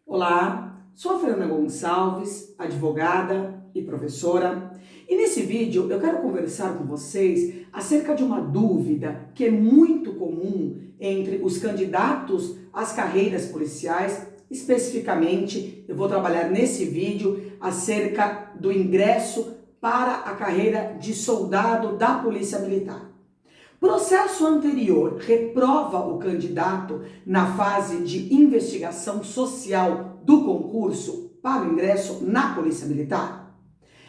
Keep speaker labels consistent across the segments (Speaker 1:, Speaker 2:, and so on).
Speaker 1: Olá, sou a Fernanda Gonçalves, advogada e professora, e nesse vídeo eu quero conversar com vocês acerca de uma dúvida que é muito comum entre os candidatos às carreiras policiais. Especificamente, eu vou trabalhar nesse vídeo acerca do ingresso para a carreira de soldado da Polícia Militar. Processo anterior reprova o candidato na fase de investigação social do concurso para o ingresso na Polícia Militar?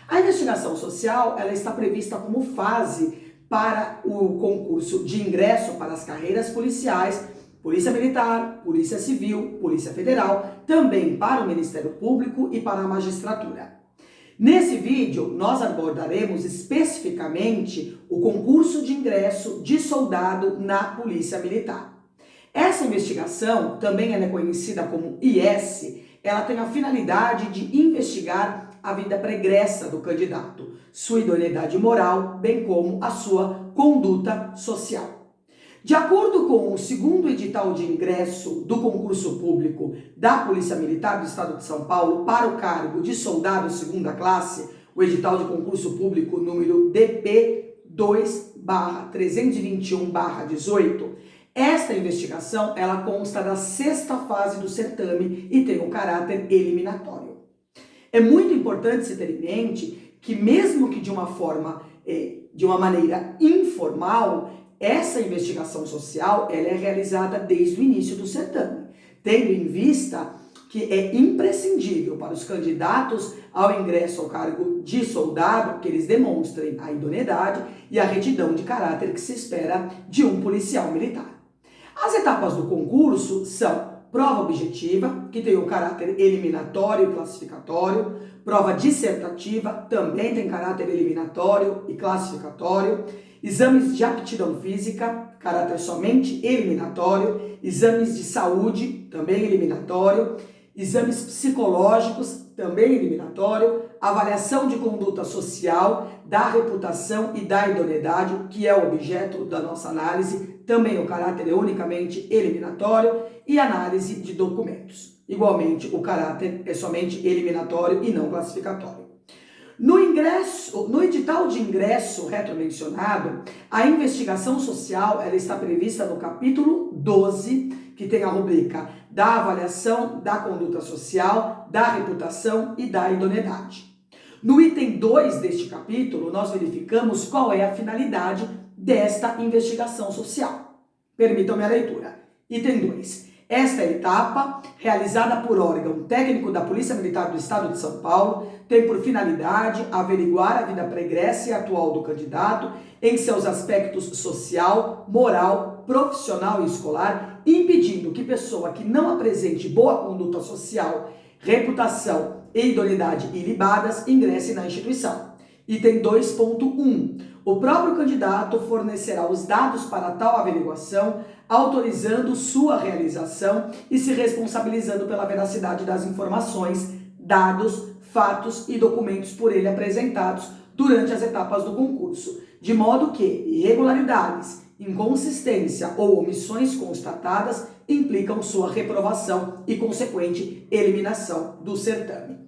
Speaker 1: A investigação social ela está prevista como fase para o concurso de ingresso para as carreiras policiais, Polícia Militar, Polícia Civil, Polícia Federal, também para o Ministério Público e para a magistratura. Nesse vídeo, nós abordaremos especificamente o concurso de ingresso de soldado na Polícia Militar. Essa investigação, também ela é conhecida como IS, ela tem a finalidade de investigar a vida pregressa do candidato, sua idoneidade moral, bem como a sua conduta social. De acordo com o segundo edital de ingresso do concurso público da Polícia Militar do Estado de São Paulo para o cargo de soldado segunda classe, o edital de concurso público número DP 2/321/18, esta investigação ela consta da sexta fase do certame e tem um caráter eliminatório. É muito importante se ter em mente que mesmo que de uma maneira informal, essa investigação social ela é realizada desde o início do certame, tendo em vista que é imprescindível para os candidatos ao ingresso ao cargo de soldado que eles demonstrem a idoneidade e a retidão de caráter que se espera de um policial militar. As etapas do concurso são prova objetiva, que tem um caráter eliminatório e classificatório, prova dissertativa, também tem caráter eliminatório e classificatório, exames de aptidão física, caráter somente eliminatório, exames de saúde, também eliminatório, exames psicológicos, também eliminatório, avaliação de conduta social, da reputação e da idoneidade, que é o objeto da nossa análise, também o caráter é unicamente eliminatório, e análise de documentos. Igualmente, o caráter é somente eliminatório e não classificatório. No edital de ingresso retromencionado, a investigação social ela está prevista no capítulo 12, que tem a rubrica da avaliação da conduta social, da reputação e da idoneidade. No item 2 deste capítulo, nós verificamos qual é a finalidade desta investigação social. Permitam-me a leitura. Item 2. Esta etapa, realizada por órgão técnico da Polícia Militar do Estado de São Paulo, tem por finalidade averiguar a vida pregressa e atual do candidato em seus aspectos social, moral, profissional e escolar, impedindo que pessoa que não apresente boa conduta social, reputação e idoneidade ilibadas ingresse na instituição. Item 2.1. O próprio candidato fornecerá os dados para tal averiguação, autorizando sua realização e se responsabilizando pela veracidade das informações, dados, fatos e documentos por ele apresentados durante as etapas do concurso, de modo que irregularidades, inconsistência ou omissões constatadas implicam sua reprovação e consequente eliminação do certame.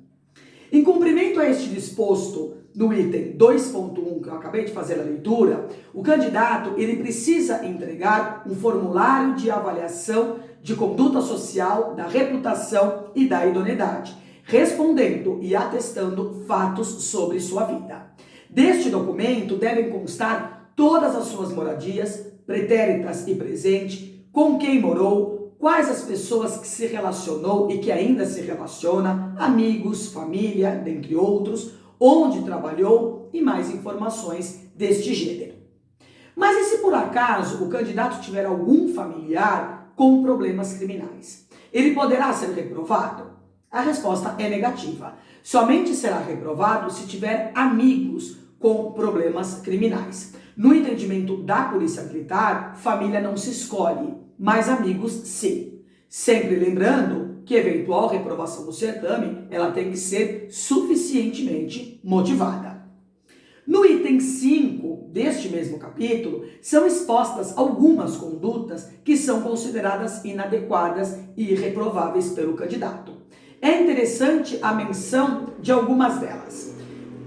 Speaker 1: Em cumprimento a este disposto no item 2.1, que eu acabei de fazer a leitura, o candidato ele precisa entregar um formulário de avaliação de conduta social, da reputação e da idoneidade, respondendo e atestando fatos sobre sua vida. Deste documento devem constar todas as suas moradias, pretéritas e presente, com quem morou, quais as pessoas que se relacionou e que ainda se relaciona, amigos, família, dentre outros, onde trabalhou e mais informações deste gênero. Mas e se por acaso o candidato tiver algum familiar com problemas criminais? Ele poderá ser reprovado? A resposta é negativa. Somente será reprovado se tiver amigos com problemas criminais. No entendimento da Polícia Militar, família não se escolhe, mas amigos sim. Sempre lembrando que eventual reprovação do certame, ela tem que ser suficientemente motivada. No item 5 deste mesmo capítulo, são expostas algumas condutas que são consideradas inadequadas e irreprováveis pelo candidato. É interessante a menção de algumas delas.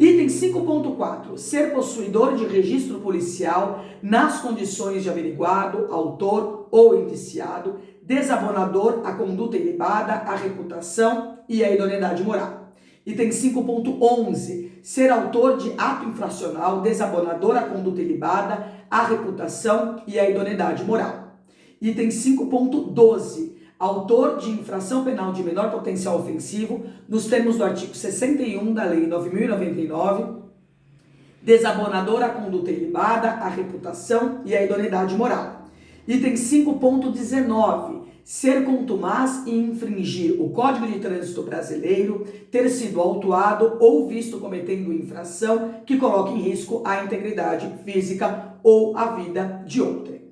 Speaker 1: Item 5.4. Ser possuidor de registro policial nas condições de averiguado, autor ou indiciado, desabonador à conduta ilibada, à reputação e à idoneidade moral. Item 5.11. Ser autor de ato infracional, desabonador à conduta ilibada, à reputação e à idoneidade moral. Item 5.12. Autor de infração penal de menor potencial ofensivo, nos termos do artigo 61 da Lei 9.099, desabonador à conduta ilibada, à reputação e à idoneidade moral. Item 5.19. Ser contumaz e infringir o Código de Trânsito Brasileiro, ter sido autuado ou visto cometendo infração que coloque em risco a integridade física ou a vida de outrem.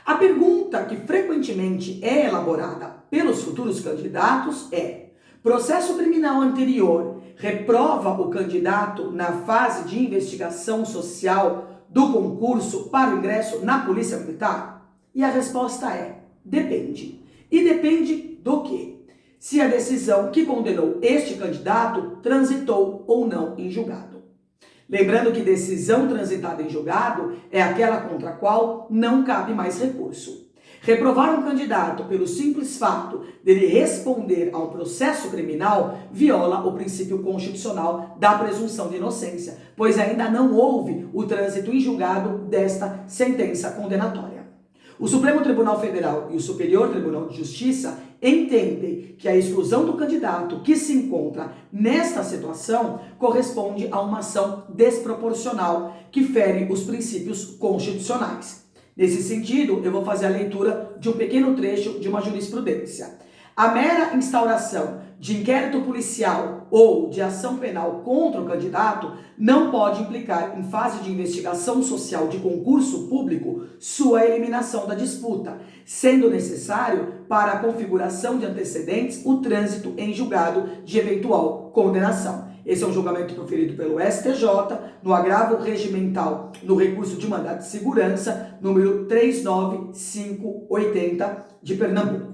Speaker 1: A pergunta que frequentemente é elaborada pelos futuros candidatos é: processo criminal anterior reprova o candidato na fase de investigação social do concurso para o ingresso na Polícia Militar? E a resposta é: depende. E depende do quê? Se a decisão que condenou este candidato transitou ou não em julgado. Lembrando que decisão transitada em julgado é aquela contra a qual não cabe mais recurso. Reprovar um candidato pelo simples fato dele responder a um processo criminal viola o princípio constitucional da presunção de inocência, pois ainda não houve o trânsito em julgado desta sentença condenatória. O Supremo Tribunal Federal e o Superior Tribunal de Justiça entendem que a exclusão do candidato que se encontra nesta situação corresponde a uma ação desproporcional que fere os princípios constitucionais. Nesse sentido, eu vou fazer a leitura de um pequeno trecho de uma jurisprudência. A mera instauração de inquérito policial ou de ação penal contra o candidato não pode implicar, em fase de investigação social de concurso público, sua eliminação da disputa, sendo necessário, para a configuração de antecedentes, o trânsito em julgado de eventual condenação. Esse é um julgamento proferido pelo STJ no agravo regimental no recurso de mandado de segurança número 39580 de Pernambuco.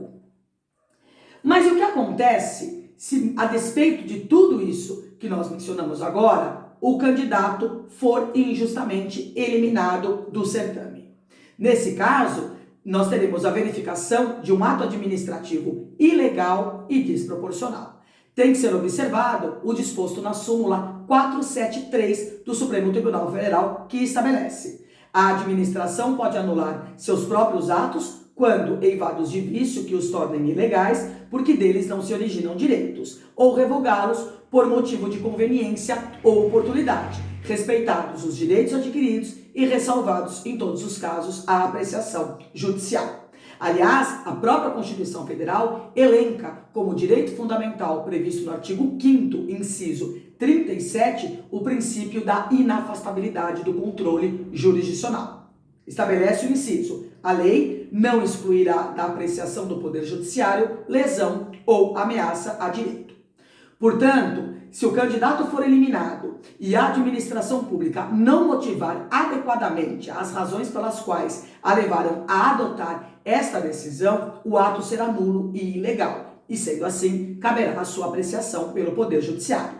Speaker 1: Mas o que acontece se, a despeito de tudo isso que nós mencionamos agora, o candidato for injustamente eliminado do certame? Nesse caso, nós teremos a verificação de um ato administrativo ilegal e desproporcional. Tem que ser observado o disposto na súmula 473 do Supremo Tribunal Federal, que estabelece: a administração pode anular seus próprios atos quando eivados de vício que os tornem ilegais, porque deles não se originam direitos, ou revogá-los por motivo de conveniência ou oportunidade, respeitados os direitos adquiridos e ressalvados, em todos os casos, a apreciação judicial. Aliás, a própria Constituição Federal elenca como direito fundamental previsto no artigo 5º, inciso 37, o princípio da inafastabilidade do controle jurisdicional. Estabelece o inciso: a lei não excluirá da apreciação do Poder Judiciário lesão ou ameaça a direito. Portanto, se o candidato for eliminado e a administração pública não motivar adequadamente as razões pelas quais a levaram a adotar esta decisão, o ato será nulo e ilegal, e sendo assim, caberá a sua apreciação pelo Poder Judiciário.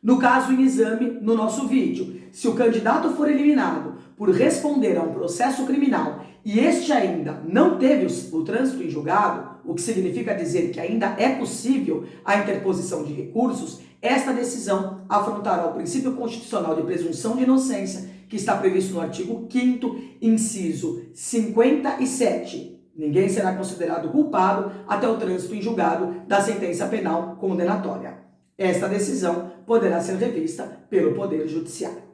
Speaker 1: No caso em exame, no nosso vídeo, se o candidato for eliminado por responder a um processo criminal e este ainda não teve o trânsito em julgado, o que significa dizer que ainda é possível a interposição de recursos, esta decisão afrontará o princípio constitucional de presunção de inocência, que está previsto no artigo 5º, inciso 57. Ninguém será considerado culpado até o trânsito em julgado da sentença penal condenatória. Esta decisão poderá ser revista pelo Poder Judiciário.